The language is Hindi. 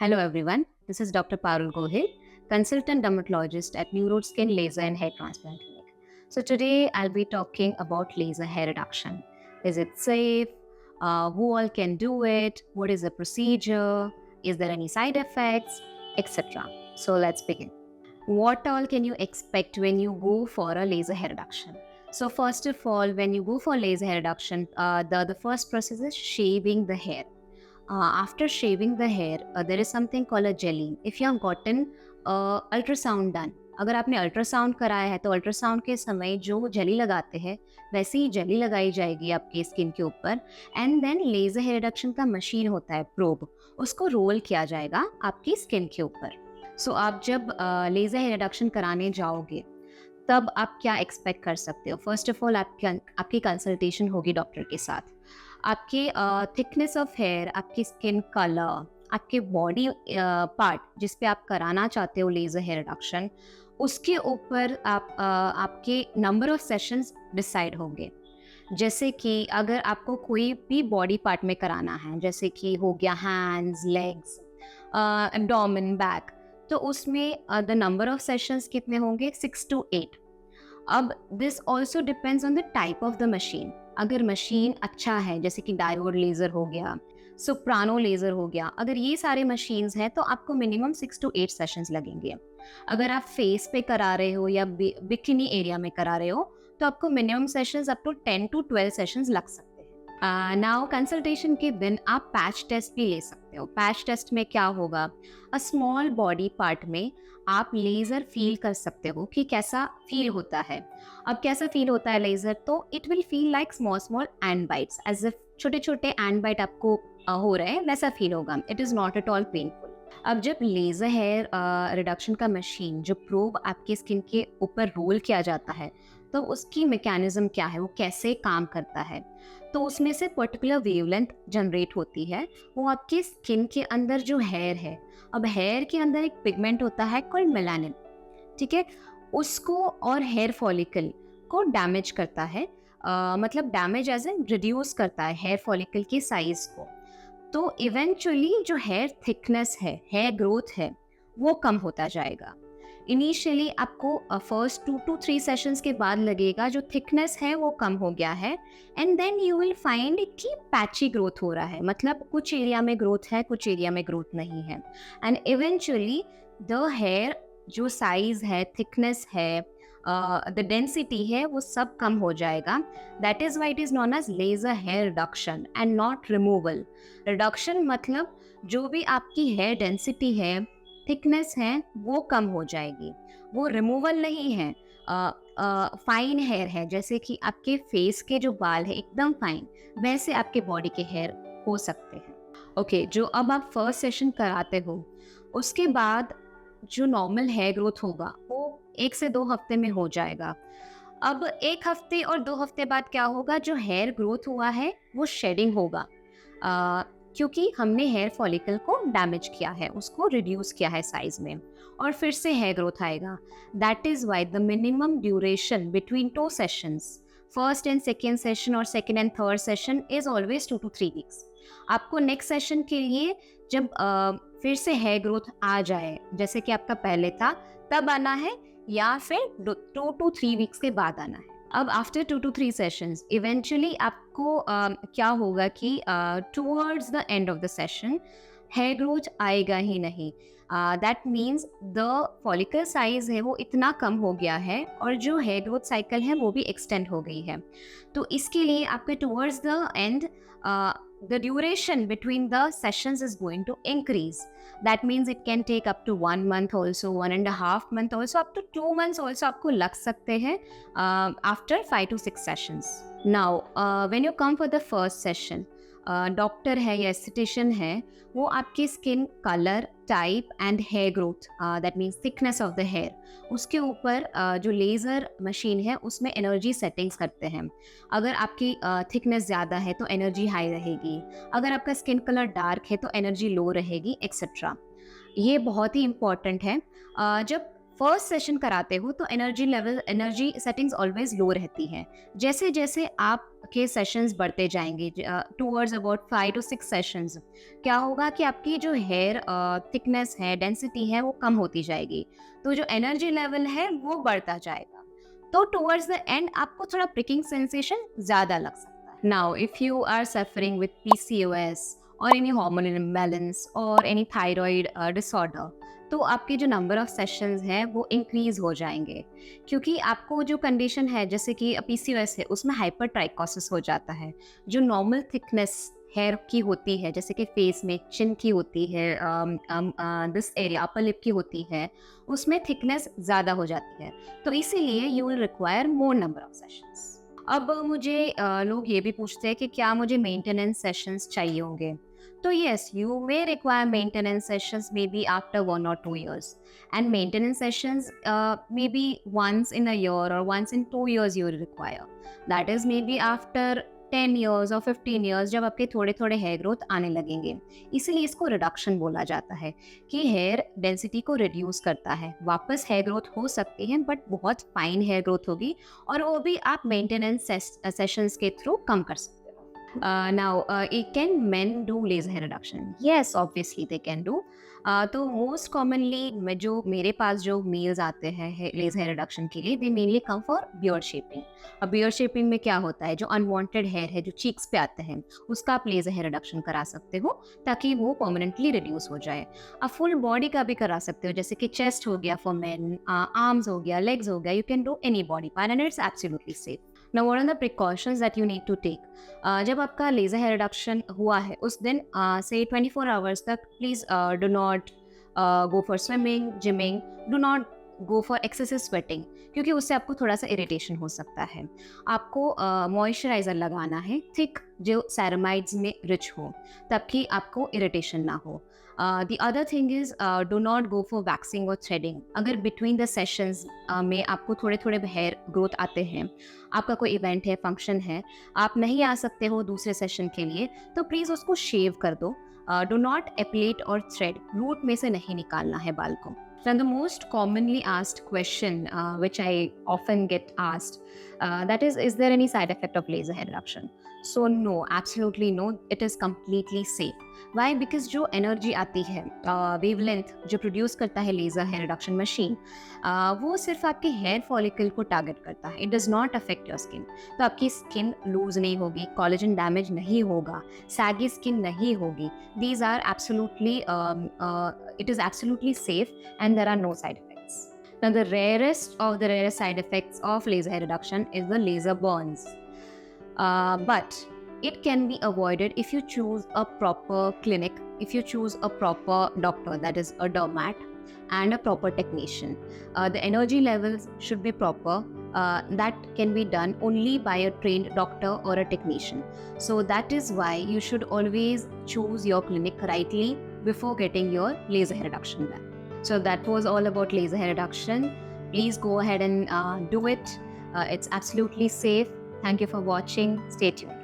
Hello everyone, this is Dr. Parul Gohil, consultant dermatologist at NeuroSkin Laser and Hair Transplant Clinic. So today I'll be talking about laser hair reduction. Is it safe? Who all can do it? What is the procedure? Is there any side effects? Etc. So let's begin. What all can you expect when you go for a laser hair reduction? So first of all, when you go for laser hair reduction, the first process is shaving the hair. After shaving the hair, there is something called a gelling. If you have gotten ultrasound done, अगर आपने अल्ट्रासाउंड कराया है तो अल्ट्रासाउंड के समय जो जेली लगाते हैं वैसे ही जेली लगाई जाएगी आपकी स्किन के ऊपर and then laser hair reduction का मशीन होता है प्रोब, उसको रोल किया जाएगा आपकी स्किन के ऊपर. सो आप जब लेजर हेयर रिडक्शन कराने जाओगे तब आप क्या एक्सपेक्ट कर सकते हो. फर्स्ट ऑफ ऑल आपकी कंसल्टेशन होगी डॉक्टर के साथ. आपके थिकनेस ऑफ हेयर, आपकी स्किन कलर, आपके बॉडी पार्ट जिस पे आप कराना चाहते हो लेजर हेयर रिडक्शन, उसके ऊपर आपके नंबर ऑफ सेशंस डिसाइड होंगे. जैसे कि अगर आपको कोई भी बॉडी पार्ट में कराना है, जैसे कि हो गया हैंड्स, लेग्स, एब्डोमेन, बैक, तो उसमें द नंबर ऑफ सेशंस कितने होंगे? 6 to 8. अब this also depends on the type of the machine. अगर मशीन अच्छा है, जैसे कि डायोड लेज़र हो गया, सोप्रानो लेज़र हो गया, अगर ये सारे मशीन्स हैं तो आपको मिनिमम 6 to 8 सेशंस लगेंगे. अगर आप फेस पे करा रहे हो या बिकिनी एरिया में करा रहे हो तो आपको minimum sessions up to 10 to 12 sessions लग सकते हैं. नाउ कंसल्टेशन के दिन आप पैच टेस्ट भी ले सकते हो. पैच टेस्ट में क्या होगा? अ स्मॉल बॉडी पार्ट में आप लेज़र फील कर सकते हो कि कैसा फील होता है. अब कैसा फील होता है लेज़र? तो it will feel like small small ant bites, as if छोटे छोटे एंड बाइट आपको हो रहे हैं, वैसा फील होगा. It is not at all painful. अब जब लेज़र हेयर रिडक्शन का मशीन, जो प्रोब आपकी स्किन के ऊपर रोल किया जाता है, तो उसकी मैकेनिज्म क्या है, वो कैसे काम करता है, तो उसमें से पर्टिकुलर वेवलेंथ जनरेट होती है. वो आपकी स्किन के अंदर जो हेयर है, अब हेयर के अंदर एक पिगमेंट होता है कॉल्ड मेलानिन, ठीक है, उसको और हेयर फॉलिकल को डैमेज करता है. मतलब डैमेज एज ए रिड्यूस करता है हेयर फॉलिकल की साइज को. तो इवेंचुअली जो हेयर थिकनेस है, हेयर ग्रोथ है, वो कम होता जाएगा. इनिशियली आपको फर्स्ट 2 to 3 सेशंस के बाद लगेगा जो थिकनेस है वो कम हो गया है, and then you will find कि पैची ग्रोथ हो रहा है. मतलब कुछ एरिया में ग्रोथ है, कुछ एरिया में ग्रोथ नहीं है, एंड इवेंचुअली द हेयर जो साइज है, थिकनेस है, द डेंसिटी है, वो सब कम हो जाएगा. That is why it is known as laser hair reduction and not removal. Reduction मतलब जो भी आपकी हेयर डेंसिटी है, थिकनेस है, वो कम हो जाएगी. वो रिमूवल नहीं है. फाइन हेयर है, जैसे कि आपके फेस के जो बाल है एकदम फाइन, वैसे आपके बॉडी के हेयर हो सकते हैं. ओके, जो अब आप फर्स्ट सेशन कराते हो, उसके बाद जो नॉर्मल हेयर ग्रोथ होगा वो 1 से 2 हफ्ते में हो जाएगा. अब 1 हफ्ते और 2 हफ्ते बाद क्या होगा? जो हेयर ग्रोथ हुआ है वो शेडिंग होगा, क्योंकि हमने हेयर फॉलिकल को डैमेज किया है, उसको रिड्यूस किया है साइज में, और फिर से हेयर ग्रोथ आएगा. That is why the minimum duration between 2 sessions, first and second session और second and third session, is always 2 to 3 weeks. आपको नेक्स्ट सेशन के लिए जब फिर से हेयर ग्रोथ आ जाए, जैसे कि आपका पहले था, तब आना है, या फिर 2 to 3 वीक्स के बाद आना है. अब आफ्टर 2 to 3 सेशंस इवेंचुअली आपको क्या होगा कि towards the end of the session hair growth आएगा ही नहीं. That means the follicle size है वो इतना कम हो गया है, और जो हेयर ग्रोथ साइकिल है वो भी एक्सटेंड हो गई है. तो इसके लिए आपके towards the and the duration between the sessions is going to increase. That means it can take up to 1 month also, 1.5 month also, up to 2 months also आपको लग सकते हैं after 5 to 6 sessions. Now when you come for the first session, doctor है या एस्थेटिशियन है, वो आपकी skin colour, type and hair growth, that means thickness of the hair, उसके ऊपर जो लेज़र मशीन है उसमें एनर्जी सेटिंग्स करते हैं. अगर आपकी थिकनेस ज़्यादा है तो एनर्जी हाई रहेगी, अगर आपका स्किन कलर डार्क है तो एनर्जी लो रहेगी, एक्सेट्रा. ये बहुत ही इम्पॉर्टेंट है. जब फर्स्ट सेशन कराते हो तो एनर्जी सेटिंग्स ऑलवेज लो रहती हैं। जैसे जैसे आपके सेशंस बढ़ते जाएंगे टूवर्ड्स अबाउट 5 to 6 सेशंस, क्या होगा कि आपकी जो हेयर थिकनेस है, डेंसिटी है, वो कम होती जाएगी, तो जो एनर्जी लेवल है वो बढ़ता जाएगा। तो टूवर्ड्स द एंड आपको थोड़ा प्रिकिंग सेंसेशन ज़्यादा लग सकता है। Now if you are suffering with PCOS और एनी हार्मोनल इम्बैलेंस और एनी थायराइड डिसऑर्डर, तो आपके जो नंबर ऑफ सेशंस हैं वो इंक्रीज हो जाएंगे, क्योंकि आपको जो कंडीशन है जैसे कि PCOS है उसमें हाइपर ट्राइकोसिस हो जाता है। जो नॉर्मल थिकनेस हेयर की होती है, जैसे कि फेस में चिन की होती है, दिस एरिया अपर लिप की होती है, उसमें थिकनेस ज़्यादा हो जाती है, तो इसीलिए you will require more number of sessions. अब मुझे लोग ये भी पूछते हैं कि क्या मुझे मेंटेनेंस सेशंस चाहिए होंगे, तो yes, you may require maintenance sessions maybe after 1 or 2 years, and maintenance sessions maybe once in a year or once in 2 years you will require. That is maybe after 10 years or 15 years, जब आपके थोड़े थोड़े हेयर ग्रोथ आने लगेंगे। इसीलिए इसको रिडक्शन बोला जाता है कि हेयर डेंसिटी को रिड्यूस करता है। वापस हेयर ग्रोथ हो सकती है बट बहुत फाइन हेयर ग्रोथ होगी, और वो भी आप मेंटेनेंस सेशंस के थ्रू कम कर सकते हैं। Now, can men do laser hair reduction? Yes, obviously they can do. तो मोस्ट कॉमनली जो मेरे पास जो मेल्स आते हैं लेजर हेयर रिडक्शन के लिए, दे mainly come for beard shaping. अब बियर्ड शेपिंग में क्या होता है, जो अनवांटेड हेयर है जो चीक्स पे आते हैं उसका आप लेजर हेयर रिडक्शन करा सकते हो ताकि वो परमानेंटली रिड्यूस हो जाए। आप फुल बॉडी का भी करा सकते हो, जैसे कि चेस्ट हो गया फॉर मेन, आर्म्स हो गया, लेग्स हो गया, you can do any body part and it's absolutely safe. Now, what are the precautions that you need to take? जब आपका लेजर हेयर रिडक्शन हुआ है उस दिन से 24 आवर्स तक please do not go for swimming, gymming, do not go for excessive sweating, क्योंकि उससे आपको थोड़ा सा इरिटेशन हो सकता है। आपको मॉइस्चराइज़र लगाना है थिक, जो सेरामाइड्स में रिच हो, ताकि आपको इरिटेशन ना हो। The other thing is do not go for waxing और थ्रेडिंग। अगर बिटवीन द सेशंस में आपको थोड़े थोड़े हेयर ग्रोथ आते हैं, आपका कोई इवेंट है, फंक्शन है, आप नहीं आ सकते हो दूसरे सेशन के लिए, तो प्लीज़ उसको शेव कर दो। डो नॉट एप्लेट और थ्रेड, रूट में से नहीं निकालना है बाल को। Now, the most commonly asked question which I often get asked, that is there any side effect of laser hair reduction? So no, absolutely no, it is completely safe. Why? Because जो एनर्जी आती है, वेवलेंथ जो प्रोड्यूस करता है लेजर हेयर रिडक्शन मशीन, वो सिर्फ आपके हेयर फॉलिकल को टारगेट करता है, it does not affect your skin. तो आपकी स्किन लूज नहीं होगी, कोलेजन डैमेज नहीं होगा, सैगी स्किन नहीं होगी। These are absolutely it is absolutely safe and there are no side effects. Now, the rarest of the rarest side effects of laser hair reduction is the laser burns, but it can be avoided if you choose a proper clinic, if you choose a proper doctor, that is a dermat, and a proper technician. The energy levels should be proper. That can be done only by a trained doctor or a technician. So that is why you should always choose your clinic rightly before getting your laser hair reduction done. So that was all about laser hair reduction. Please go ahead and do it. It's absolutely safe. Thank you for watching. Stay tuned.